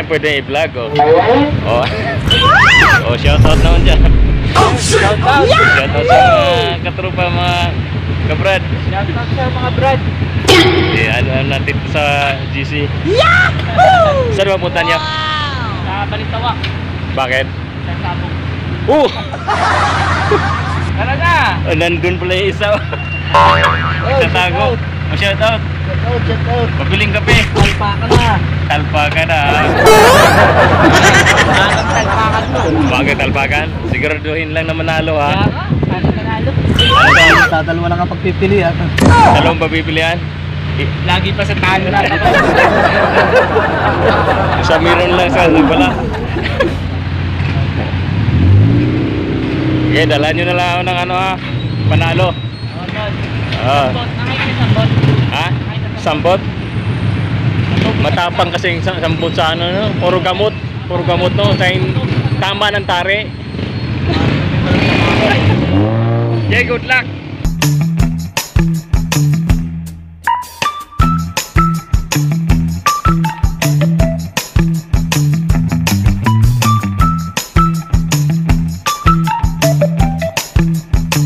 pwede i-vlog, oh. Oh. Oh, shoutout naman dyan. Shoutout! Shoutout sa mga katrupa, mga kabrad. Shoutout sa mga brad! Eh, ano natin sa GC. Saan ba punta niya? Sa Balitawa. Bakit? Sa Sabong. Talaga! Oh, nandun pala yung isa. Nagtatago. Oh, shoutout. Shoutout! Pabiling kape. Talpa ka na! Talpa ka na. Anong talpakan mo? Bakit talpakan? Siguraduhin lang na manalo, Kaya ha? ka? Paano nanalo? Dadalawa lang ang pagpipilian. Dalawang papipilian. Lagi pa sa talo na. Sa meron lang sa wala. Okay, dala nyo na lang ako ng ano, ha? Panalo. Ah. Sambot. Nakikita sambot. Ha? Sambot? Matapang kasi yung sambot sa ano, no? Puro gamot. Puro gamot, no? Tama ng tari. Okay, good luck.